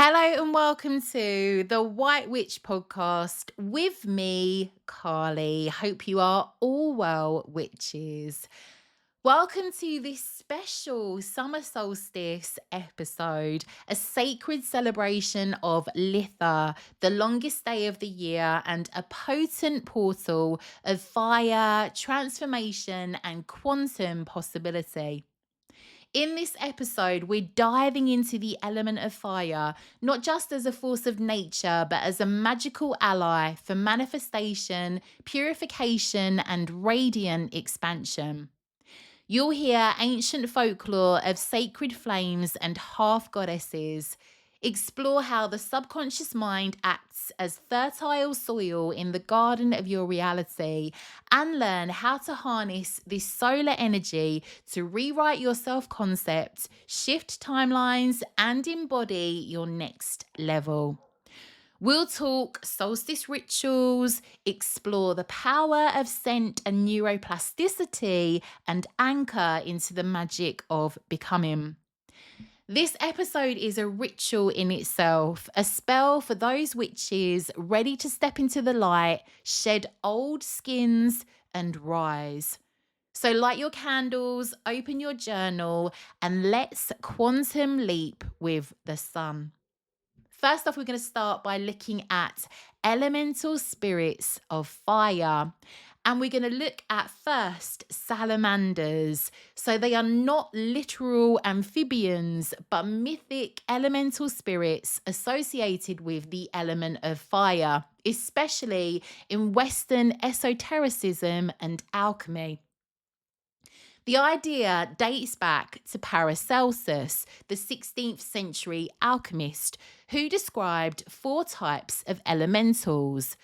Hello and welcome to the White Witch podcast with me, Carly. Hope you are all well, witches. Welcome to this special summer solstice episode, a sacred celebration of Litha, the longest day of the year, and a potent portal of fire, transformation, and quantum possibility. In this episode, we're diving into the element of fire, not just as a force of nature, but as a magical ally for manifestation, purification, and radiant expansion. You'll hear ancient folklore of sacred flames and half goddesses. Explore how the subconscious mind acts as fertile soil in the garden of your reality, and learn how to harness this solar energy to rewrite your self concept, shift timelines, and embody your next level. We'll talk solstice rituals, explore the power of scent and neuroplasticity, and anchor into the magic of becoming. This episode is a ritual in itself, a spell for those witches ready to step into the light, shed old skins, and rise. So light your candles, open your journal, and let's quantum leap with the sun. First off, we're going to start by looking at elemental spirits of fire. And we're going to look at first salamanders. So they are not literal amphibians, but mythic elemental spirits associated with the element of fire, especially in Western esotericism and alchemy. The idea dates back to Paracelsus, the 16th century alchemist, who described four types of elementals: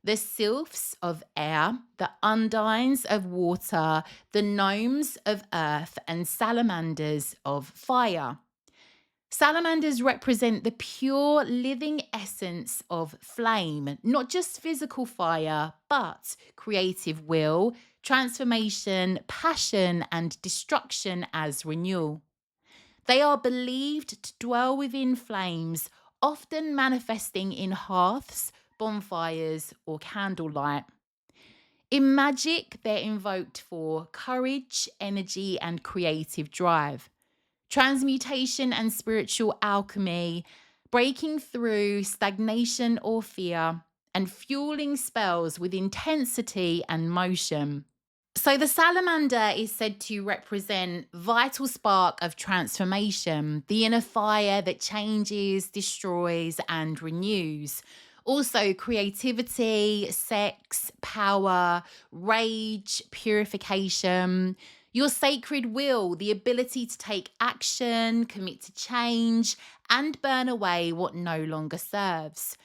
the sylphs of air, the undines of water, the gnomes of earth, and salamanders of fire. Salamanders represent the pure living essence of flame, not just physical fire, but creative will, transformation, passion, and destruction as renewal. They are believed to dwell within flames, often manifesting in hearths, bonfires, or candlelight. In magic, they're invoked for courage, energy, and creative drive. Transmutation and spiritual alchemy, breaking through stagnation or fear, and fueling spells with intensity and motion. So the salamander is said to represent vital spark of transformation, the inner fire that changes, destroys, and renews. Also, creativity, sex, power, rage, purification, your sacred will, the ability to take action, commit to change, and burn away what no longer serves.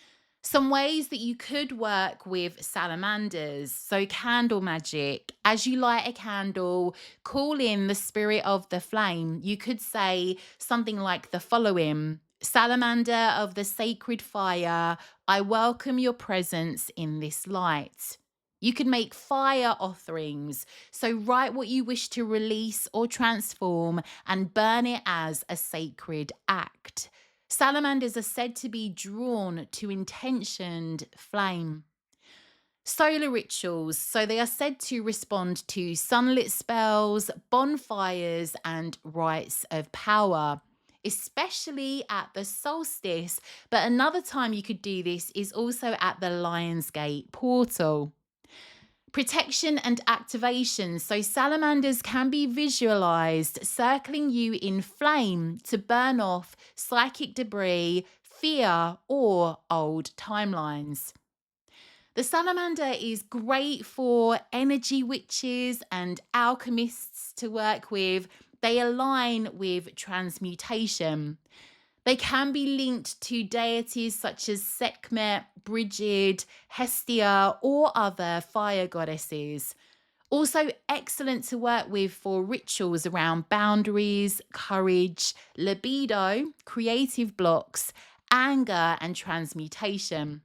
Some ways that you could work with salamanders. So, candle magic. As you light a candle, call in the spirit of the flame. You could say something like the following: Salamander of the sacred fire, I welcome your presence in this light. You could make fire offerings. So, write what you wish to release or transform and burn it as a sacred act. Salamanders are said to be drawn to intentioned flame. Solar rituals, so they are said to respond to sunlit spells, bonfires, and rites of power, especially at the solstice. But another time you could do this is also at the Lion's Gate portal. Protection and activation. So salamanders can be visualized circling you in flame to burn off psychic debris, fear, or old timelines. The salamander is great for energy witches and alchemists to work with. They align with transmutation. They can be linked to deities such as Sekhmet, Brigid, Hestia, or other fire goddesses. Also excellent to work with for rituals around boundaries, courage, libido, creative blocks, anger, and transmutation.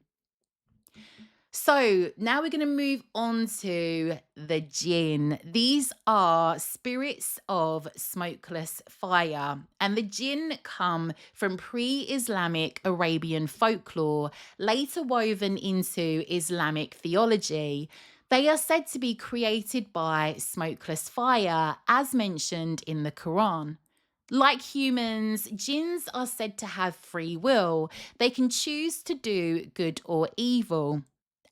So now we're going to move on to the jinn. These are spirits of smokeless fire, and the jinn come from pre Islamic Arabian folklore, later woven into Islamic theology. They are said to be created by smokeless fire, as mentioned in the Quran. Like humans, jinns are said to have free will. They can choose to do good or evil.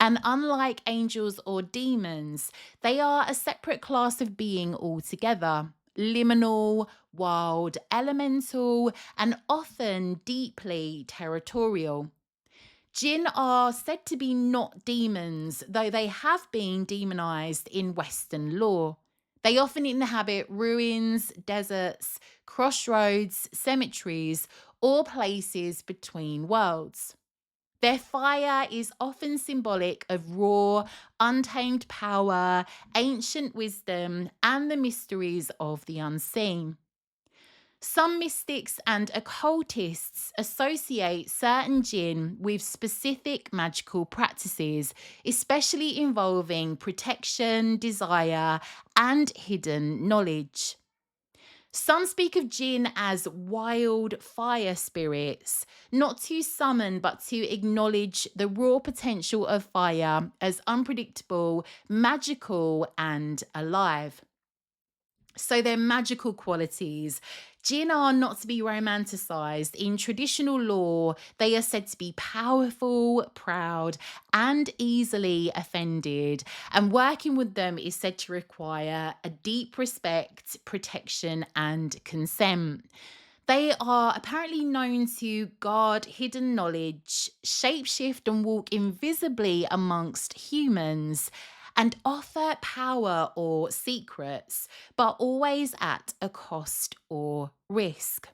And unlike angels or demons, they are a separate class of being altogether. Liminal, wild, elemental, and often deeply territorial. Jinn are said to be not demons, though they have been demonized in Western lore. They often inhabit ruins, deserts, crossroads, cemeteries, or places between worlds. Their fire is often symbolic of raw, untamed power, ancient wisdom, and the mysteries of the unseen. Some mystics and occultists associate certain jinn with specific magical practices, especially involving protection, desire, and hidden knowledge. Some speak of jinn as wild fire spirits, not to summon but to acknowledge the raw potential of fire as unpredictable, magical, and alive. So, their magical qualities. Jinn are not to be romanticized. In traditional law, they are said to be powerful, proud, and easily offended. And working with them is said to require a deep respect, protection, and consent. They are apparently known to guard hidden knowledge, shapeshift and walk invisibly amongst humans, and offer power or secrets, but always at a cost or risk.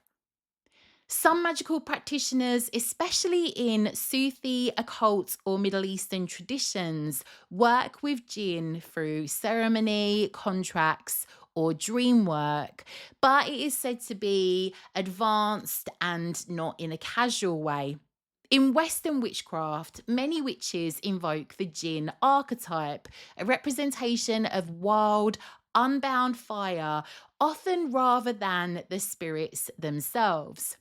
Some magical practitioners, especially in Sufi, occult, or Middle Eastern traditions, work with jinn through ceremony, contracts, or dream work, but it is said to be advanced and not in a casual way. In Western witchcraft, many witches invoke the jinn archetype, a representation of wild, unbound fire, often rather than the spirits themselves.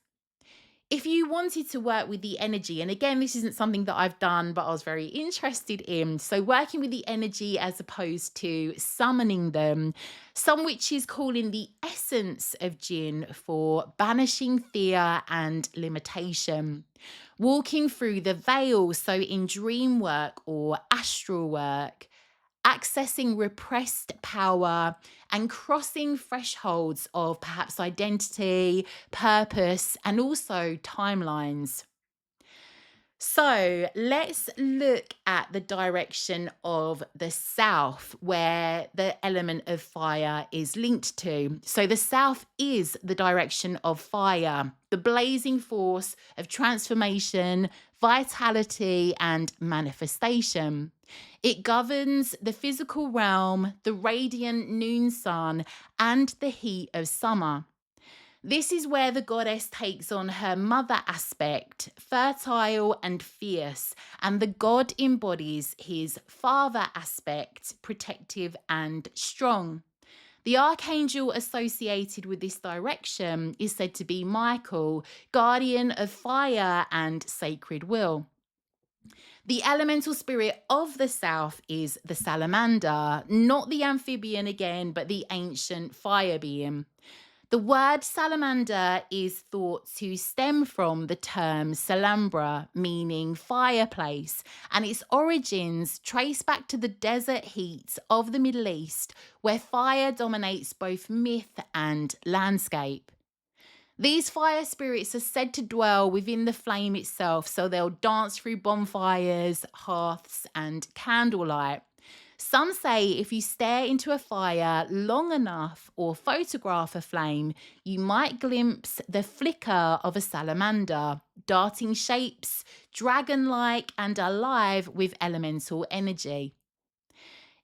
If you wanted to work with the energy, and again, this isn't something that I've done, but I was very interested in. So, working with the energy as opposed to summoning them, some witches call in the essence of jinn for banishing fear and limitation. Walking through the veil, so in dream work or astral work, accessing repressed power and crossing thresholds of perhaps identity, purpose, and also timelines. So let's look at the direction of the south, where the element of fire is linked to. So the south is the direction of fire, the blazing force of transformation, vitality, and manifestation. It governs the physical realm, the radiant noon sun, and the heat of summer. This is where the goddess takes on her mother aspect, fertile and fierce, and the god embodies his father aspect, protective and strong. The archangel associated with this direction is said to be Michael, guardian of fire and sacred will. The elemental spirit of the south is the salamander, not the amphibian again, but the ancient fire being. The word salamander is thought to stem from the term salambra, meaning fireplace, and its origins trace back to the desert heat of the Middle East, where fire dominates both myth and landscape. These fire spirits are said to dwell within the flame itself, so they'll dance through bonfires, hearths, and candlelight. Some say if you stare into a fire long enough or photograph a flame, you might glimpse the flicker of a salamander, darting shapes, dragon like and alive with elemental energy.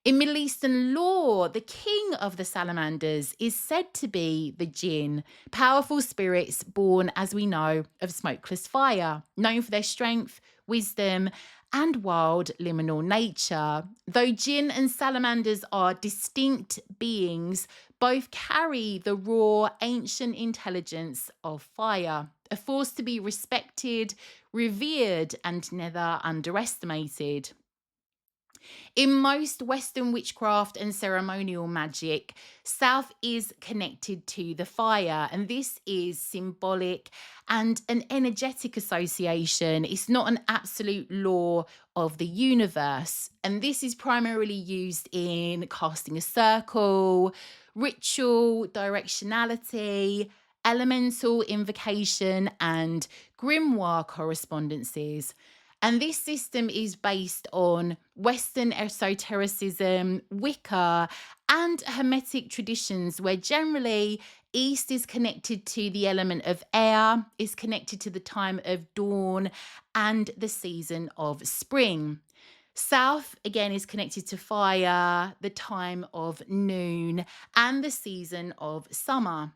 In Middle Eastern lore, the king of the salamanders is said to be the jinn, powerful spirits born, as we know, of smokeless fire, known for their strength, wisdom, and wild liminal nature. Though jinn and salamanders are distinct beings, both carry the raw, ancient intelligence of fire, a force to be respected, revered, and never underestimated. In most Western witchcraft and ceremonial magic, South is connected to the fire, and this is symbolic and an energetic association. It's not an absolute law of the universe. And this is primarily used in casting a circle, ritual, directionality, elemental invocation, and grimoire correspondences. And this system is based on Western esotericism, Wicca, and Hermetic traditions, where generally East is connected to the element of air, is connected to the time of dawn and the season of spring. South, again, is connected to fire, the time of noon, and the season of summer.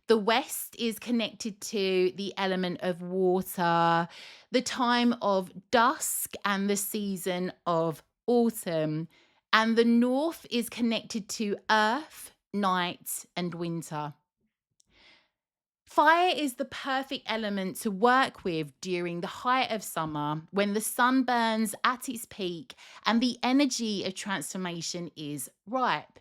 The West is connected to the element of water, the time of dusk, and the season of autumn. And the North is connected to earth, night, and winter. Fire is the perfect element to work with during the height of summer when the sun burns at its peak and the energy of transformation is ripe.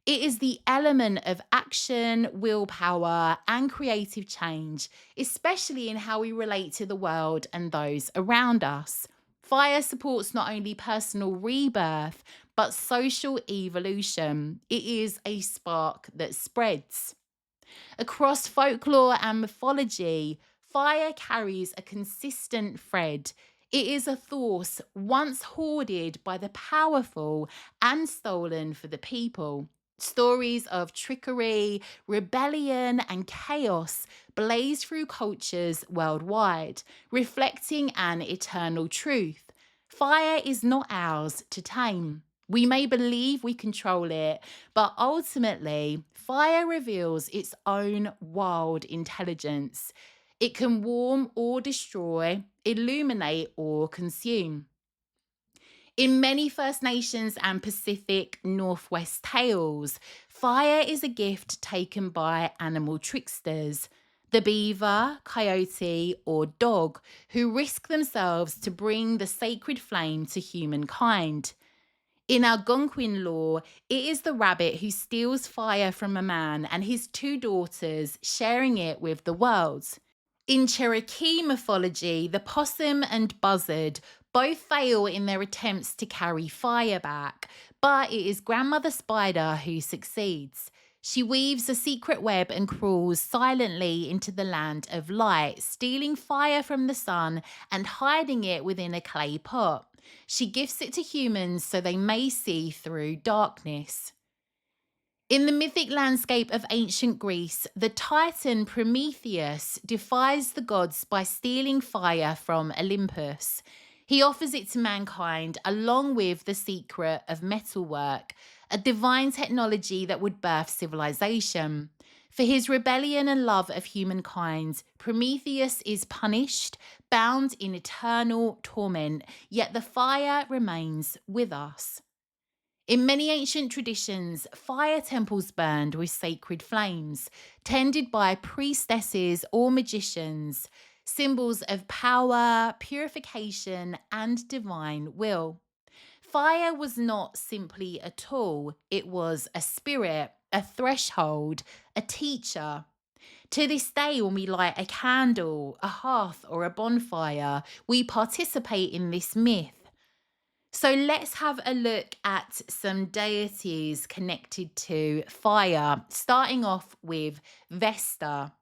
It is the element of action, willpower, and creative change, especially in how we relate to the world and those around us. Fire supports not only personal rebirth, but social evolution. It is a spark that spreads. Across folklore and mythology, fire carries a consistent thread. It is a force once hoarded by the powerful and stolen for the people. Stories of trickery, rebellion, and chaos blaze through cultures worldwide, reflecting an eternal truth. Fire is not ours to tame. We may believe we control it, but ultimately, fire reveals its own wild intelligence. It can warm or destroy, illuminate or consume. In many First Nations and Pacific Northwest tales, fire is a gift taken by animal tricksters, the beaver, coyote, or dog, who risk themselves to bring the sacred flame to humankind. In Algonquin lore, it is the rabbit who steals fire from a man and his two daughters, sharing it with the world. In Cherokee mythology, the possum and buzzard both fail in their attempts to carry fire back, but it is Grandmother Spider who succeeds. She weaves a secret web and crawls silently into the land of light, stealing fire from the sun and hiding it within a clay pot. She gifts it to humans so they may see through darkness. In the mythic landscape of ancient Greece, the Titan Prometheus defies the gods by stealing fire from Olympus. He offers it to mankind along with the secret of metalwork, a divine technology that would birth civilization. For his rebellion and love of humankind, Prometheus is punished, bound in eternal torment, yet the fire remains with us. In many ancient traditions, fire temples burned with sacred flames, tended by priestesses or magicians, symbols of power, purification, and divine will. Fire was not simply a tool, it was a spirit, a threshold, a teacher. To this day, when we light a candle, a hearth, or a bonfire, we participate in this myth. So let's have a look at some deities connected to fire, starting off with Vesta.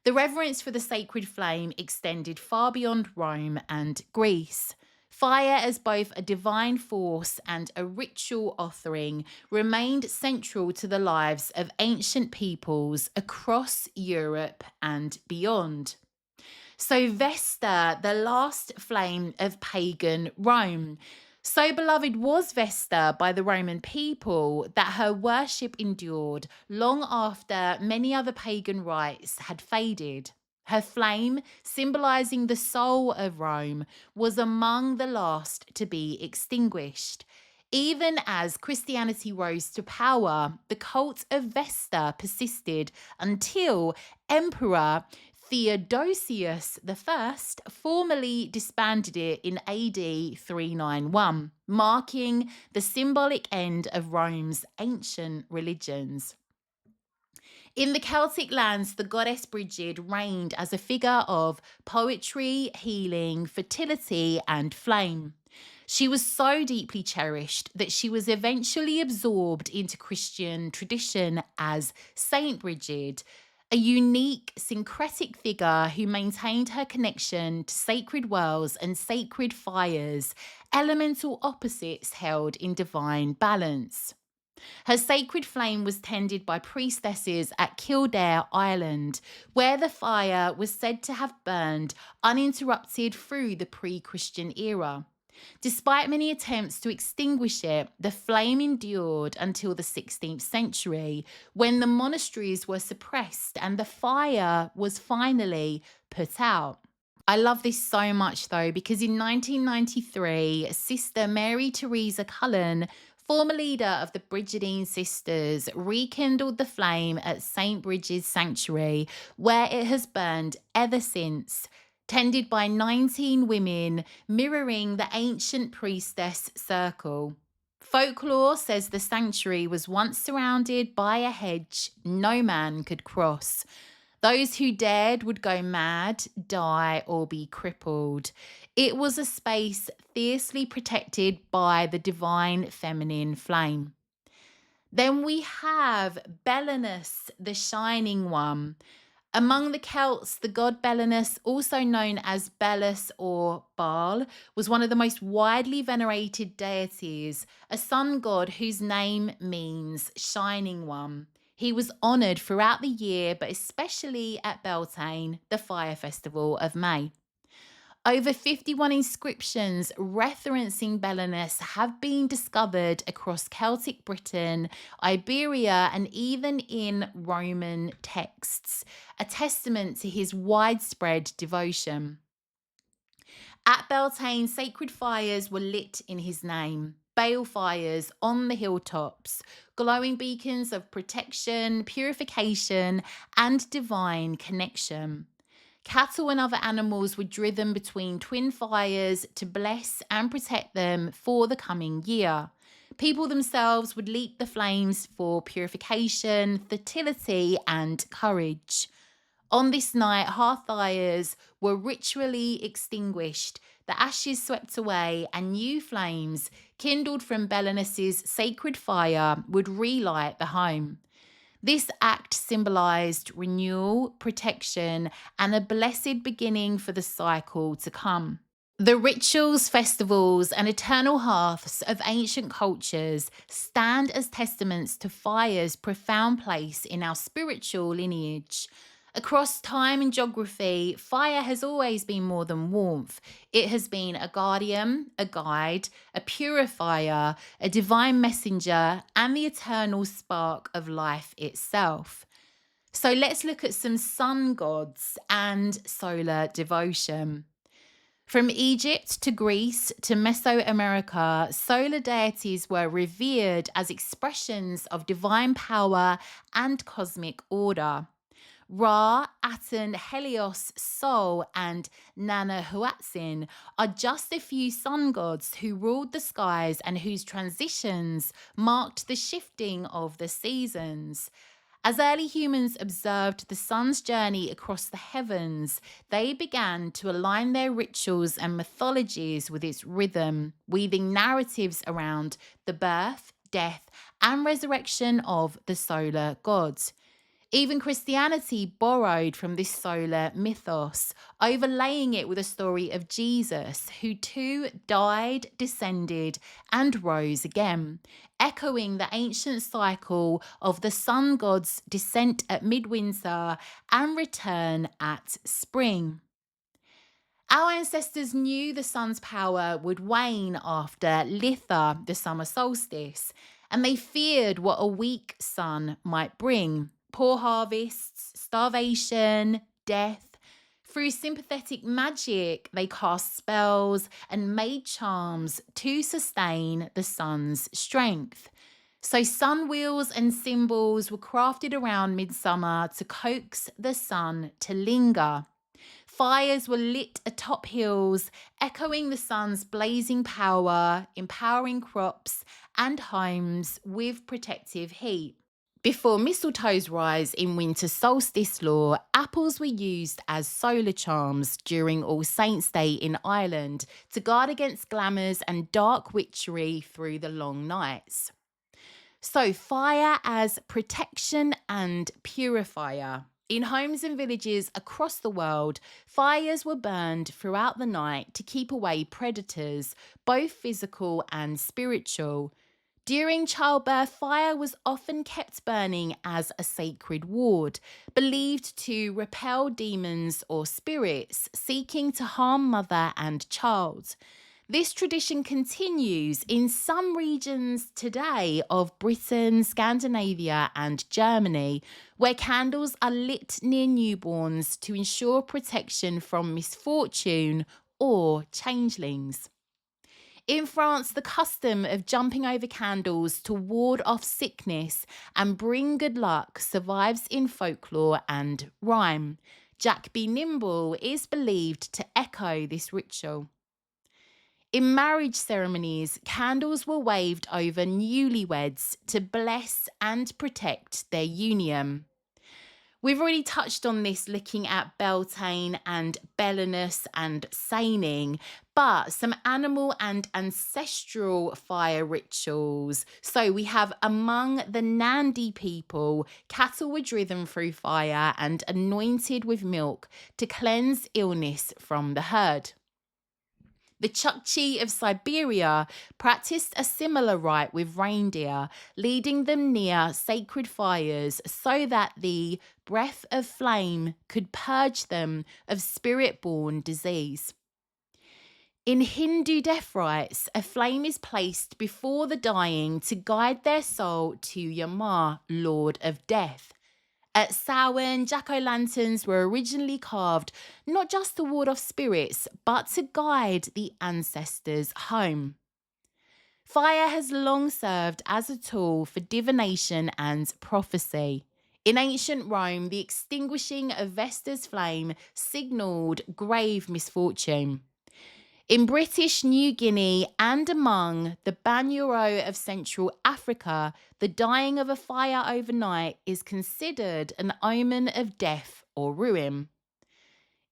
The reverence for the sacred flame extended far beyond Rome and Greece. Fire, as both a divine force and a ritual offering, remained central to the lives of ancient peoples across Europe and beyond. So Vesta, the last flame of pagan Rome. So beloved was Vesta by the Roman people that her worship endured long after many other pagan rites had faded. Her flame, symbolizing the soul of Rome, was among the last to be extinguished. Even as Christianity rose to power, the cult of Vesta persisted until Emperor Theodosius I formally disbanded it in AD 391, marking the symbolic end of Rome's ancient religions. In the Celtic lands, the goddess Brigid reigned as a figure of poetry, healing, fertility, and flame. She was so deeply cherished that she was eventually absorbed into Christian tradition as Saint Brigid, a unique, syncretic figure who maintained her connection to sacred wells and sacred fires, elemental opposites held in divine balance. Her sacred flame was tended by priestesses at Kildare Island, where the fire was said to have burned uninterrupted through the pre-Christian era. Despite many attempts to extinguish it, the flame endured until the 16th century, when the monasteries were suppressed and the fire was finally put out. I love this so much though, because in 1993, Sister Mary Teresa Cullen, former leader of the Brigidine Sisters, rekindled the flame at St. Bridget's Sanctuary, where it has burned ever since, tended by 19 women, mirroring the ancient priestess circle. Folklore says the sanctuary was once surrounded by a hedge no man could cross. Those who dared would go mad, die, or be crippled. It was a space fiercely protected by the divine feminine flame. Then we have Belenus, the Shining One. Among the Celts, the god Belenus, also known as Belus or Baal, was one of the most widely venerated deities, a sun god whose name means Shining One. He was honoured throughout the year, but especially at Beltane, the fire festival of May. Over 51 inscriptions referencing Belenus have been discovered across Celtic Britain, Iberia, and even in Roman texts, a testament to his widespread devotion. At Beltane, sacred fires were lit in his name. Balefires on the hilltops, glowing beacons of protection, purification, and divine connection. Cattle and other animals were driven between twin fires to bless and protect them for the coming year. People themselves would leap the flames for purification, fertility, and courage. On this night, hearth fires were ritually extinguished, the ashes swept away, and new flames, kindled from Belenus's sacred fire, would relight the home. This act symbolized renewal, protection, and a blessed beginning for the cycle to come. The rituals, festivals, and eternal hearths of ancient cultures stand as testaments to fire's profound place in our spiritual lineage. Across time and geography, fire has always been more than warmth. It has been a guardian, a guide, a purifier, a divine messenger, and the eternal spark of life itself. So let's look at some sun gods and solar devotion. From Egypt to Greece to Mesoamerica, solar deities were revered as expressions of divine power and cosmic order. Ra, Aten, Helios, Sol, and Nanahuatzin are just a few sun gods who ruled the skies and whose transitions marked the shifting of the seasons. As early humans observed the sun's journey across the heavens, they began to align their rituals and mythologies with its rhythm, weaving narratives around the birth, death, and resurrection of the solar gods. Even Christianity borrowed from this solar mythos, overlaying it with a story of Jesus, who too died, descended, and rose again, echoing the ancient cycle of the sun god's descent at midwinter and return at spring. Our ancestors knew the sun's power would wane after Litha, the summer solstice, and they feared what a weak sun might bring: poor harvests, starvation, death. Through sympathetic magic, they cast spells and made charms to sustain the sun's strength. So, sun wheels and symbols were crafted around midsummer to coax the sun to linger. Fires were lit atop hills, echoing the sun's blazing power, empowering crops and homes with protective heat. Before mistletoe's rise in winter solstice lore, apples were used as solar charms during All Saints' Day in Ireland to guard against glamours and dark witchery through the long nights. So, fire as protection and purifier. In homes and villages across the world, fires were burned throughout the night to keep away predators, both physical and spiritual. During childbirth, fire was often kept burning as a sacred ward, believed to repel demons or spirits seeking to harm mother and child. This tradition continues in some regions today of Britain, Scandinavia, and Germany, where candles are lit near newborns to ensure protection from misfortune or changelings. In France, the custom of jumping over candles to ward off sickness and bring good luck survives in folklore and rhyme. Jack Be Nimble is believed to echo this ritual. In marriage ceremonies, candles were waved over newlyweds to bless and protect their union. We've already touched on this looking at Beltane and Belenus and Seining, but some animal and ancestral fire rituals. So we have among the Nandi people, cattle were driven through fire and anointed with milk to cleanse illness from the herd. The Chukchi of Siberia practiced a similar rite with reindeer, leading them near sacred fires so that the breath of flame could purge them of spirit-borne disease. In Hindu death rites, a flame is placed before the dying to guide their soul to Yama, Lord of Death. At Samhain, jack-o'-lanterns were originally carved not just to ward off spirits, but to guide the ancestors home. Fire has long served as a tool for divination and prophecy. In ancient Rome, the extinguishing of Vesta's flame signalled grave misfortune. In British New Guinea and among the Banyuro of Central Africa, the dying of a fire overnight is considered an omen of death or ruin.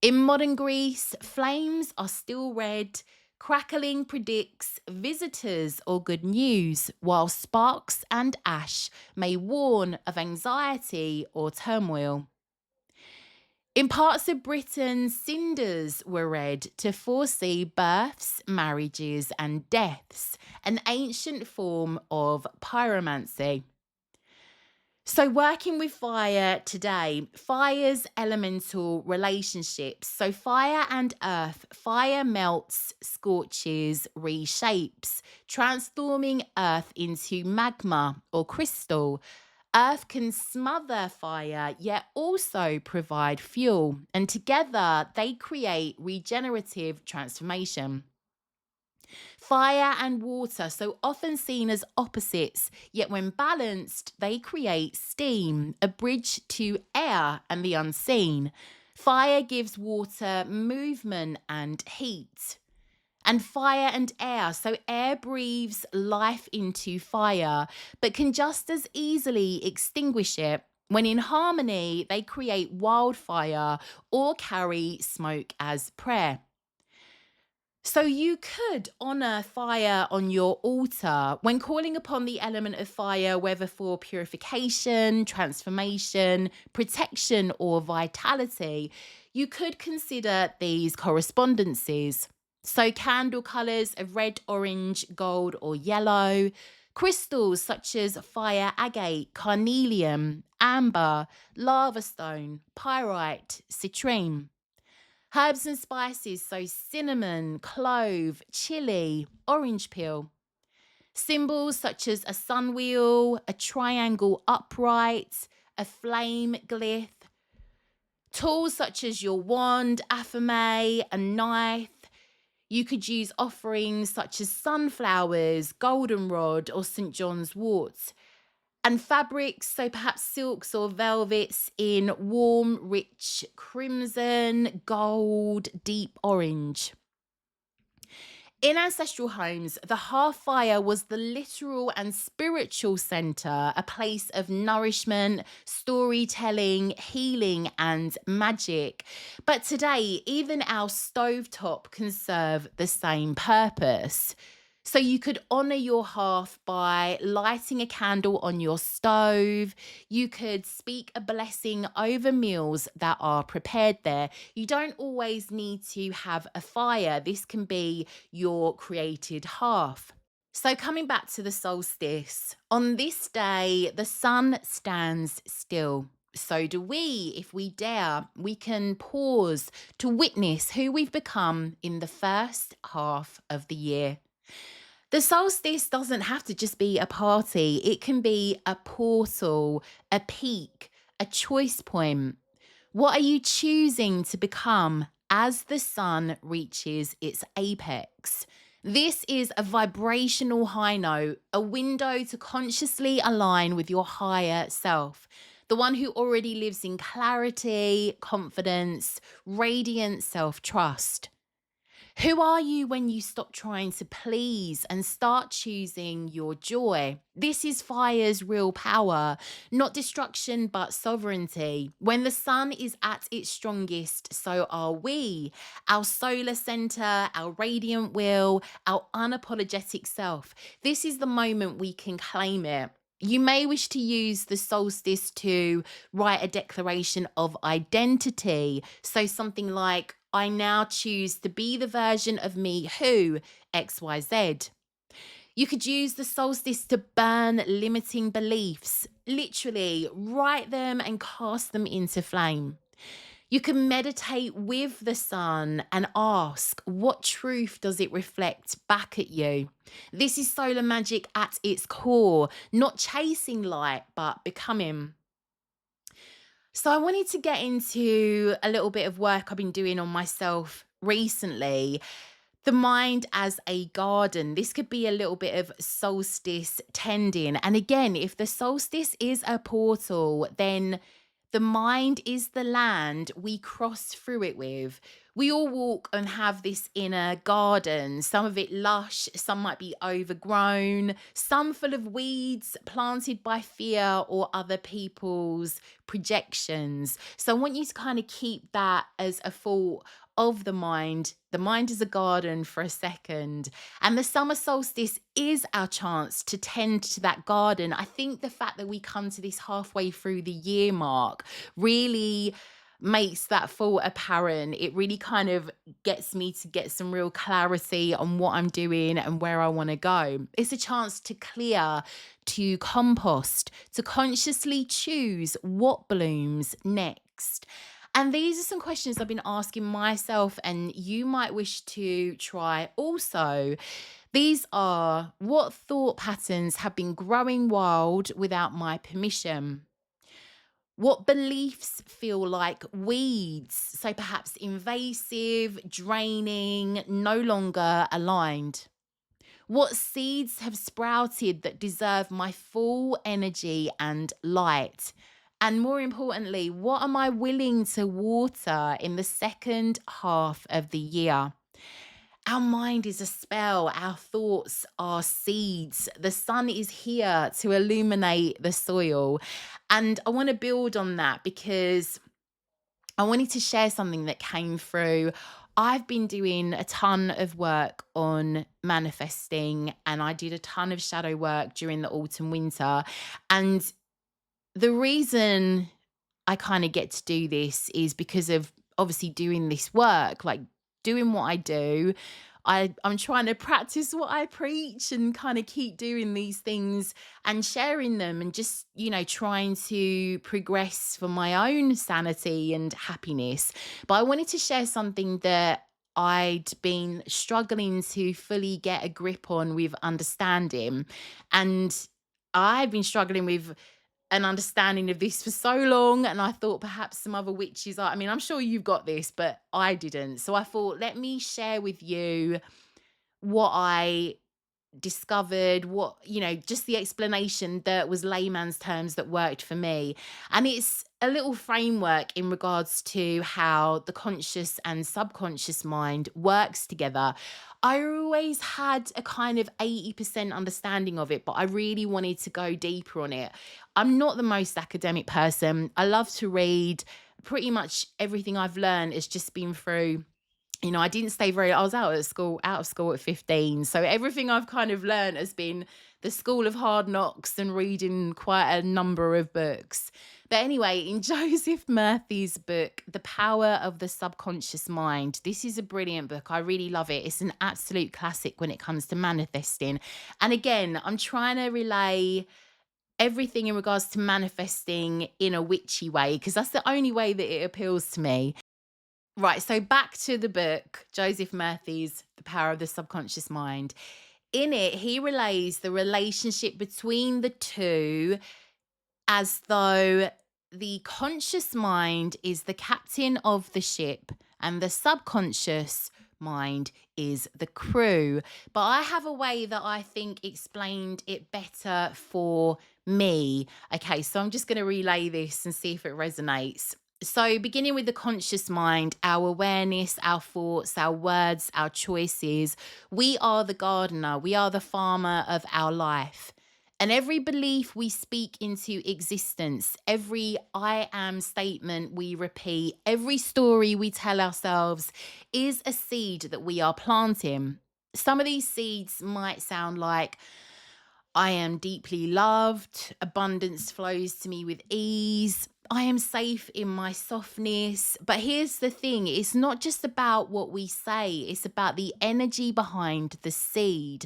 In modern Greece, flames are still red. Crackling predicts visitors or good news, while sparks and ash may warn of anxiety or turmoil. In parts of Britain, cinders were red to foresee births, marriages, and deaths, an ancient form of pyromancy. So, working with fire today, fire's elemental relationships. So, fire and earth, fire melts, scorches, reshapes, transforming earth into magma or crystal. Earth can smother fire, yet also provide fuel, and together they create regenerative transformation. Fire and water, so often seen as opposites, yet when balanced, they create steam, a bridge to air and the unseen. Fire gives water movement and heat. And fire and air. So air breathes life into fire, but can just as easily extinguish it. When in harmony, they create wildfire or carry smoke as prayer. So you could honour fire on your altar when calling upon the element of fire, whether for purification, transformation, protection, or vitality. You could consider these correspondences. So candle colours of red, orange, gold, or yellow. Crystals such as fire agate, carnelian, amber, lava stone, pyrite, citrine. Herbs and spices, so cinnamon, clove, chili, orange peel. Symbols such as a sun wheel, a triangle upright, a flame glyph. Tools such as your wand, aphame, a knife. You could use offerings such as sunflowers, goldenrod, or St. John's wort. And fabrics, so perhaps silks or velvets in warm, rich crimson, gold, deep orange. In ancestral homes, the hearth fire was the literal and spiritual center, a place of nourishment, storytelling, healing, and magic. But today, even our stovetop can serve the same purpose. So you could honor your hearth by lighting a candle on your stove. You could speak a blessing over meals that are prepared there. You don't always need to have a fire. This can be your created hearth. So, coming back to the solstice, on this day, the sun stands still. So do we. If we dare, we can pause to witness who we've become in the first half of the year. The solstice doesn't have to just be a party, it can be a portal, a peak, a choice point. What are you choosing to become as the sun reaches its apex? This is a vibrational high note, a window to consciously align with your higher self, the one who already lives in clarity, confidence, radiant self trust. Who are you when you stop trying to please and start choosing your joy? This is fire's real power, not destruction, but sovereignty. When the sun is at its strongest, so are we. Our solar center, our radiant will, our unapologetic self. This is the moment we can claim it. You may wish to use the solstice to write a declaration of identity. So something like, I now choose to be the version of me who XYZ. You could use the solstice to burn limiting beliefs, literally write them and cast them into flame. You can meditate with the sun and ask, what truth does it reflect back at you? This is solar magic at its core, not chasing light, but becoming. So I wanted to get into a little bit of work I've been doing on myself recently. The mind as a garden. This could be a little bit of solstice tending. And again, if the solstice is a portal, then the mind is the land we cross through it with. We all walk and have this inner garden, some of it lush, some might be overgrown, some full of weeds planted by fear or other people's projections. So I want you to kind of keep that as a thought of the mind. The mind is a garden for a second. And the summer solstice is our chance to tend to that garden. I think the fact that we come to this halfway through the year mark really makes that thought apparent. It really kind of gets me to get some real clarity on what I'm doing and where I want to go. It's a chance to clear, to compost, to consciously choose what blooms next. And these are some questions I've been asking myself, and you might wish to try also. These are, what thought patterns have been growing wild without my permission? What beliefs feel like weeds, so perhaps invasive, draining, no longer aligned? What seeds have sprouted that deserve my full energy and light? And more importantly, what am I willing to water in the second half of the year? Our mind is a spell. Our thoughts are seeds. The sun is here to illuminate the soil. And I want to build on that because I wanted to share something that came through. I've been doing a ton of work on manifesting, and I did a ton of shadow work during the autumn, winter. And the reason I kind of get to do this is because of obviously doing this work, like doing what I do. I'm trying to practice what I preach and kind of keep doing these things and sharing them and just, trying to progress for my own sanity and happiness. But I wanted to share something that I'd been struggling to fully get a grip on with understanding. And I've been struggling with an understanding of this for so long, and I thought perhaps some other witches are, I mean, I'm sure you've got this, but I didn't. So I thought, let me share with you what I discovered, just the explanation that was layman's terms that worked for me. And it's a little framework in regards to how the conscious and subconscious mind works together. I always had a kind of 80% understanding of it, but I really wanted to go deeper on it. I'm not the most academic person. I love to read. Pretty much everything I've learned has just been through, I didn't stay I was out of school at 15. So everything I've kind of learned has been the school of hard knocks and reading quite a number of books. But anyway, in Joseph Murphy's book, The Power of the Subconscious Mind, this is a brilliant book. I really love it. It's an absolute classic when it comes to manifesting. And again, I'm trying to relay everything in regards to manifesting in a witchy way, because that's the only way that it appeals to me. Right, so back to the book, Joseph Murphy's The Power of the Subconscious Mind. In it, he relays the relationship between the two as though the conscious mind is the captain of the ship and the subconscious mind is the crew. But I have a way that I think explained it better for me. Okay, so I'm just going to relay this and see if it resonates. So, beginning with the conscious mind, our awareness, our thoughts, our words, our choices, we are the gardener, we are the farmer of our life. And every belief we speak into existence, every I am statement we repeat, every story we tell ourselves is a seed that we are planting. Some of these seeds might sound like, I am deeply loved, abundance flows to me with ease, I am safe in my softness. But here's the thing, it's not just about what we say, it's about the energy behind the seed.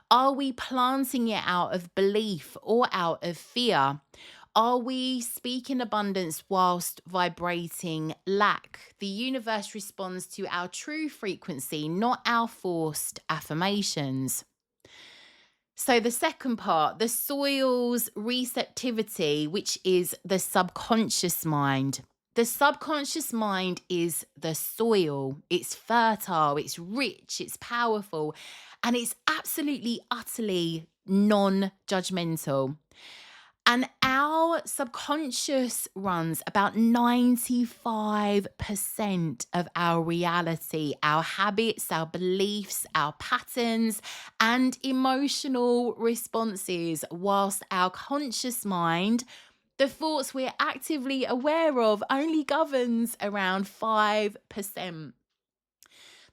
Are we planting it out of belief or out of fear? Are we speaking abundance whilst vibrating lack? The universe responds to our true frequency, not our forced affirmations. So the second part, the soil's receptivity, which is the subconscious mind. The subconscious mind is the soil. It's fertile, it's rich, it's powerful, and it's absolutely, utterly non-judgmental. And our subconscious runs about 95% of our reality, our habits, our beliefs, our patterns, and emotional responses, whilst our conscious mind, the thoughts we're actively aware of, only governs around 5%.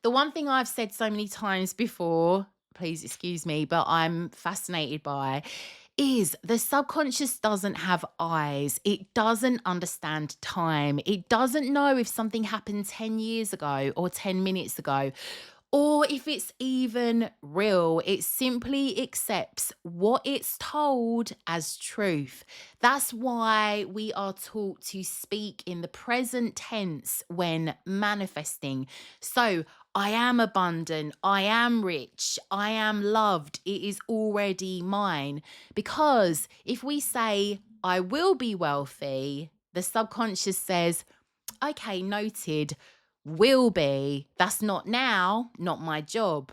The one thing I've said so many times before, please excuse me, but I'm fascinated by, is the subconscious doesn't have eyes. It doesn't understand time. It doesn't know if something happened 10 years ago or 10 minutes ago, or if it's even real. It simply accepts what it's told as truth. That's why we are taught to speak in the present tense when manifesting. So, I am abundant, I am rich, I am loved, it is already mine. Because if we say, I will be wealthy, the subconscious says, okay, noted, will be. That's not now, not my job.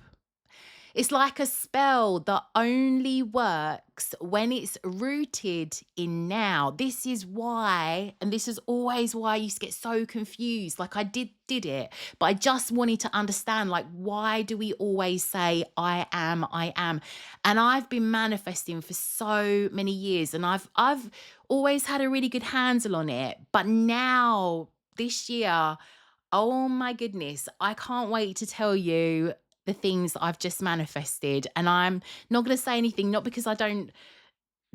It's like a spell that only works when it's rooted in now. This is why, and this is always why I used to get so confused. Like I did it, but I just wanted to understand, like, why do we always say I am, I am? And I've been manifesting for so many years, and I've always had a really good handle on it. But now this year, oh my goodness, I can't wait to tell you the things I've just manifested. And I'm not going to say anything, not because I don't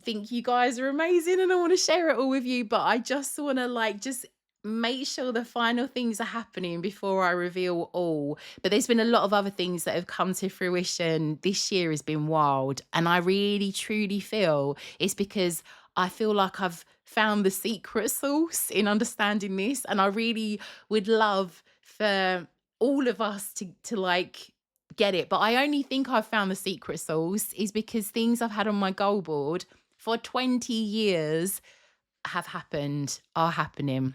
think you guys are amazing and I want to share it all with you, but I just want to, like, just make sure the final things are happening before I reveal all. But there's been a lot of other things that have come to fruition. This year has been wild. And I really, truly feel it's because I feel like I've found the secret sauce in understanding this. And I really would love for all of us to like get it. But I only think I've found the secret sauce is because things I've had on my goal board for 20 years have happened, are happening,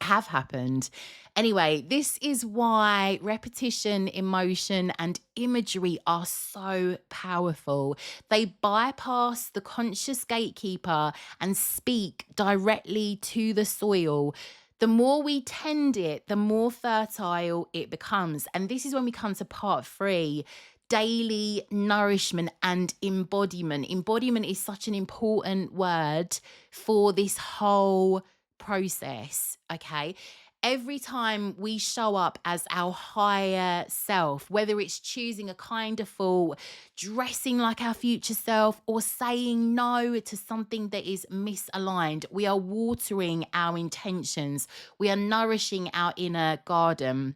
have happened. Anyway, this is why repetition, emotion, and imagery are so powerful. They bypass the conscious gatekeeper and speak directly to the soil. The more we tend it, the more fertile it becomes. And this is when we come to part 3, daily nourishment and embodiment. Embodiment is such an important word for this whole process, okay? Every time we show up as our higher self, whether it's choosing a kinder thought, dressing like our future self, or saying no to something that is misaligned, we are watering our intentions. We are nourishing our inner garden.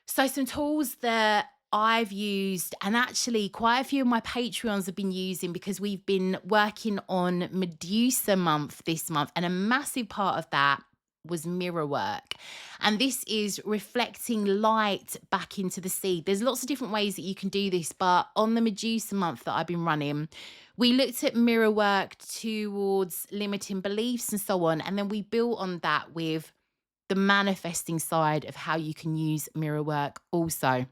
So, some tools that I've used, and actually quite a few of my Patreons have been using because we've been working on Medusa month this month, and a massive part of that was mirror work. And this is reflecting light back into the seed. There's lots of different ways that you can do this, but on the Medusa month that I've been running, we looked at mirror work towards limiting beliefs and so on. And then we built on that with the manifesting side of how you can use mirror work also.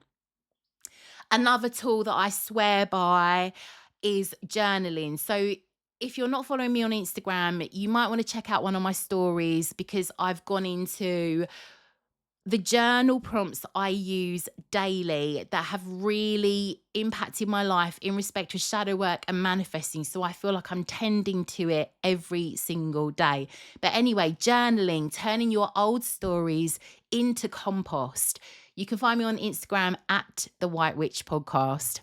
Another tool that I swear by is journaling. So if you're not following me on Instagram, you might want to check out one of my stories because I've gone into the journal prompts I use daily that have really impacted my life in respect to shadow work and manifesting. So I feel like I'm tending to it every single day. But anyway, journaling, turning your old stories into compost. You can find me on Instagram at the White Witch Podcast.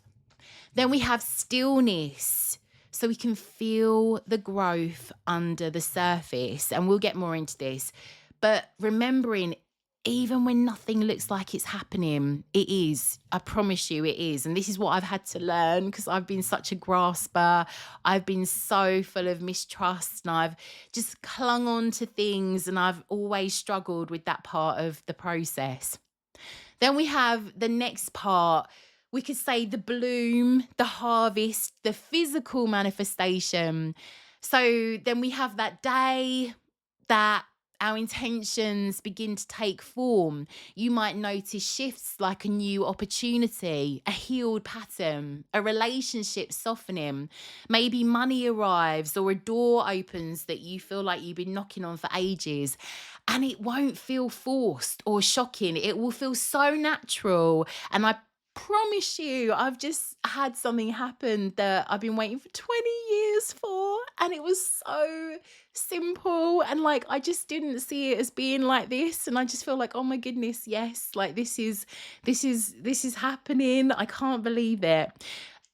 Then we have stillness. So we can feel the growth under the surface. And we'll get more into this. But remembering, even when nothing looks like it's happening, it is. I promise you it is. And this is what I've had to learn because I've been such a grasper. I've been so full of mistrust and I've just clung on to things and I've always struggled with that part of the process. Then we have the next part. We could say the bloom, the harvest, the physical manifestation. So then we have that day that our intentions begin to take form. You might notice shifts like a new opportunity, a healed pattern, a relationship softening. Maybe money arrives or a door opens that you feel like you've been knocking on for ages. And it won't feel forced or shocking. It will feel so natural. And I promise you, I've just had something happen that I've been waiting for 20 years for. And it was so simple. And like, I just didn't see it as being like this. And I just feel like, oh my goodness, yes, like this is happening. I can't believe it.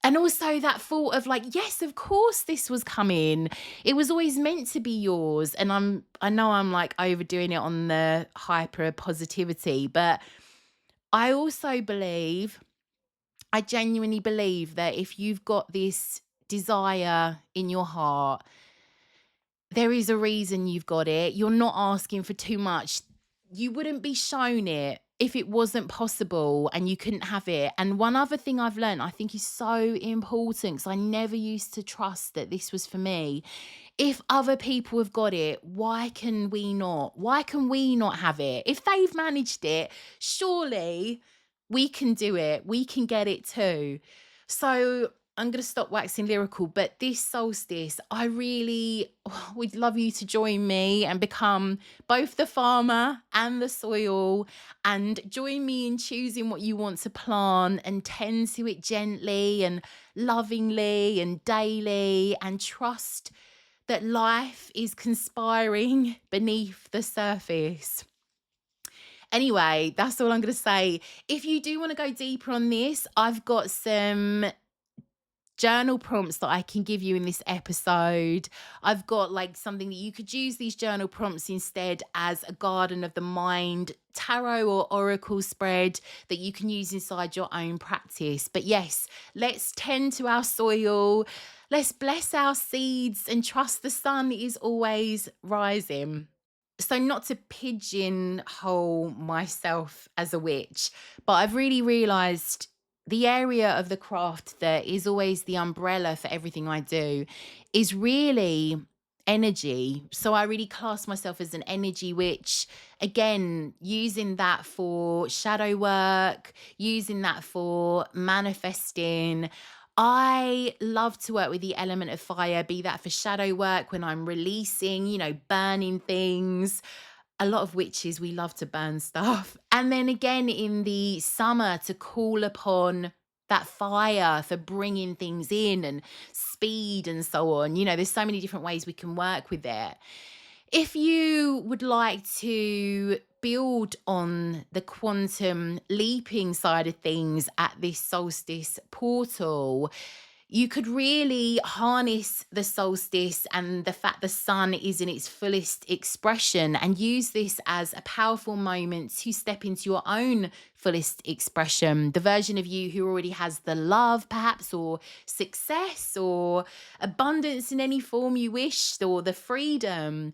And also that thought of like, yes, of course this was coming. It was always meant to be yours. And I know I'm like overdoing it on the hyper positivity, but I also believe, I genuinely believe that if you've got this desire in your heart, there is a reason you've got it. You're not asking for too much. You wouldn't be shown it if it wasn't possible and you couldn't have it. And one other thing I've learned, I think is so important, because I never used to trust that this was for me. If other people have got it, why can we not? Why can we not have it? If they've managed it, surely we can do it. We can get it too. So I'm going to stop waxing lyrical, but this solstice, I really would love you to join me and become both the farmer and the soil, and join me in choosing what you want to plant and tend to it gently and lovingly and daily, and trust that life is conspiring beneath the surface. Anyway, that's all I'm going to say. If you do want to go deeper on this, I've got some journal prompts that I can give you in this episode. I've got like something that you could use these journal prompts instead as a garden of the mind tarot or oracle spread that you can use inside your own practice. But yes, let's tend to our soil. Let's bless our seeds and trust the sun is always rising. So, not to pigeonhole myself as a witch, but I've really realized the area of the craft that is always the umbrella for everything I do is really energy. So, I really class myself as an energy witch. Again, using that for shadow work, using that for manifesting. I love to work with the element of fire, be that for shadow work when I'm releasing, burning things. A lot of witches, we love to burn stuff. And then again in the summer to call upon that fire for bringing things in and speed and so on. There's so many different ways we can work with it. If you would like to build on the quantum leaping side of things at this solstice portal, you could really harness the solstice and the fact the sun is in its fullest expression and use this as a powerful moment to step into your own fullest expression. The version of you who already has the love, perhaps, or success or abundance in any form you wish, or the freedom.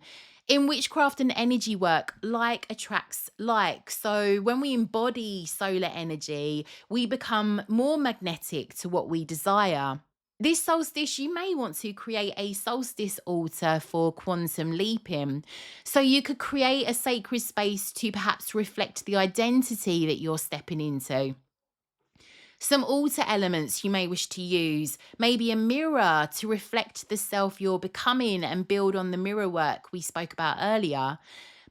In witchcraft and energy work, like attracts like. So when we embody solar energy, we become more magnetic to what we desire. This solstice, you may want to create a solstice altar for quantum leaping. So you could create a sacred space to perhaps reflect the identity that you're stepping into. Some altar elements you may wish to use, maybe a mirror to reflect the self you're becoming and build on the mirror work we spoke about earlier.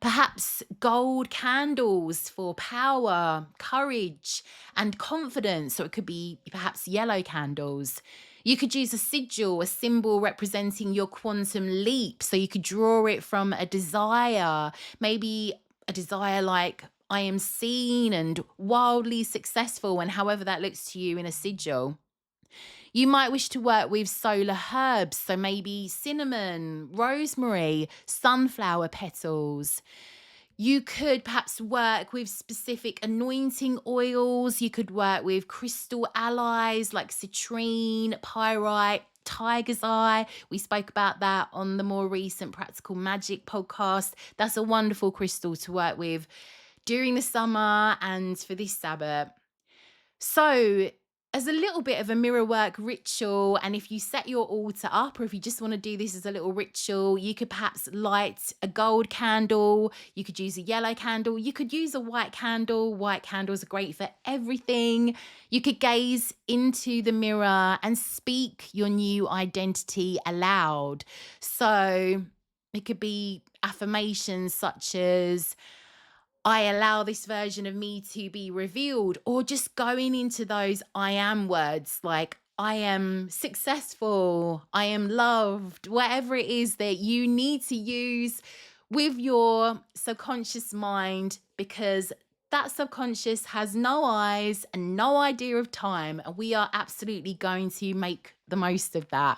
Perhaps gold candles for power, courage, and confidence. So it could be perhaps yellow candles. You could use a sigil, a symbol representing your quantum leap. So you could draw it from a desire, maybe a desire like I am seen and wildly successful, and however that looks to you in a sigil. You might wish to work with solar herbs, so maybe cinnamon, rosemary, sunflower petals. You could perhaps work with specific anointing oils. You could work with crystal allies like citrine, pyrite, tiger's eye. We spoke about that on the more recent Practical Magic podcast. That's a wonderful crystal to work with during the summer and for this Sabbath. So, as a little bit of a mirror work ritual, and if you set your altar up, or if you just want to do this as a little ritual, you could perhaps light a gold candle. You could use a yellow candle. You could use a white candle. White candles are great for everything. You could gaze into the mirror and speak your new identity aloud. So, it could be affirmations such as, I allow this version of me to be revealed, or just going into those I am words like I am successful, I am loved, whatever it is that you need to use with your subconscious mind, because that subconscious has no eyes and no idea of time. And we are absolutely going to make the most of that.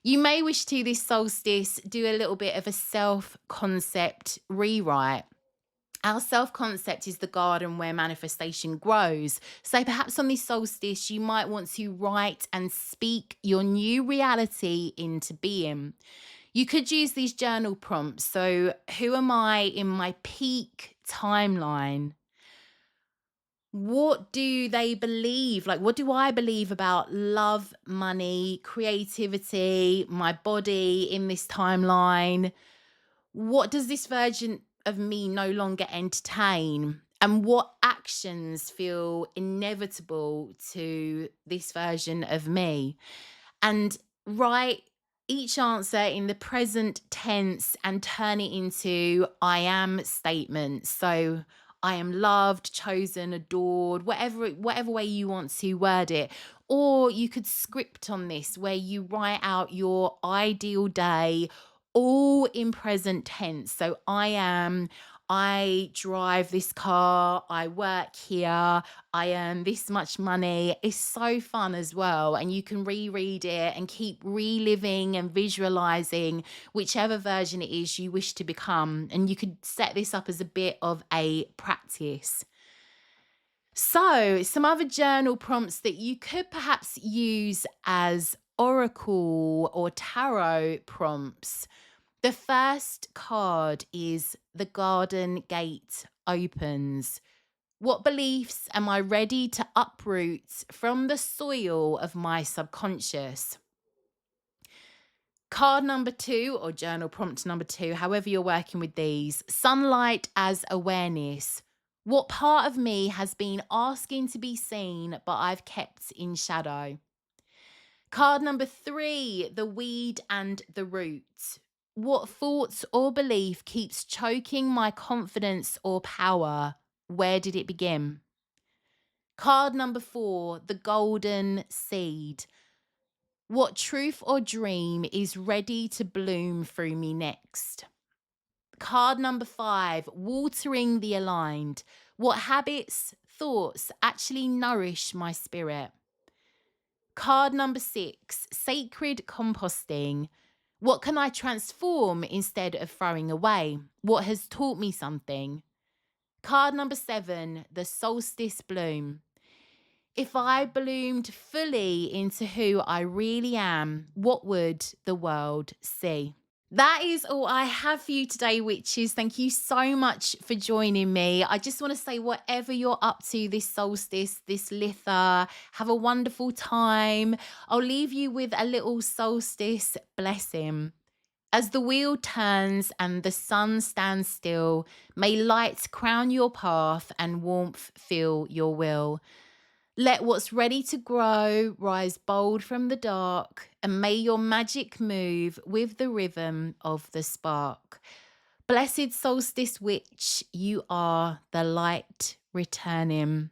You may wish to, this solstice, do a little bit of a self concept rewrite. Our self concept is the garden where manifestation grows. So perhaps on this solstice, you might want to write and speak your new reality into being. You could use these journal prompts. So, who am I in my peak timeline? What do they believe? Like, what do I believe about love, money, creativity, my body in this timeline? What does this version of me no longer entertain? And what actions feel inevitable to this version of me? And write each answer in the present tense and turn it into I am statements. So I am loved, chosen, adored, whatever way you want to word it. Or you could script on this where you write out your ideal day all in present tense. So I am I drive this car, I work here, I earn this much money. It's so fun as well. And you can reread it and keep reliving and visualizing whichever version it is you wish to become. And you could set this up as a bit of a practice. So, some other journal prompts that you could perhaps use as oracle or tarot prompts. The first card is the garden gate opens. What beliefs am I ready to uproot from the soil of my subconscious? Card number 2, or journal prompt number 2, however you're working with these, sunlight as awareness. What part of me has been asking to be seen, but I've kept in shadow? Card number 3, the weed and the root. What thoughts or belief keeps choking my confidence or power? Where did it begin? Card number 4, the golden seed. What truth or dream is ready to bloom through me next? Card number 5, watering the aligned. What habits, thoughts actually nourish my spirit? Card number 6, sacred composting. What can I transform instead of throwing away? What has taught me something? Card number 7, the solstice bloom. If I bloomed fully into who I really am, what would the world see? That is all I have for you today, witches. Thank you so much for joining me. I just want to say, whatever you're up to this solstice, this Litha, have a wonderful time. I'll leave you with a little solstice blessing. As the wheel turns and the sun stands still, may light crown your path and warmth fill your will. Let what's ready to grow rise bold from the dark, and may your magic move with the rhythm of the spark. Blessed solstice witch, you are the light returning.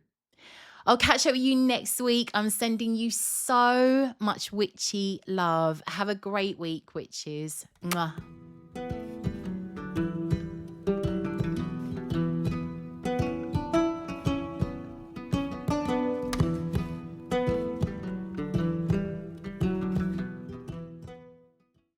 I'll catch up with you next week. I'm sending you so much witchy love. Have a great week, witches. Mwah.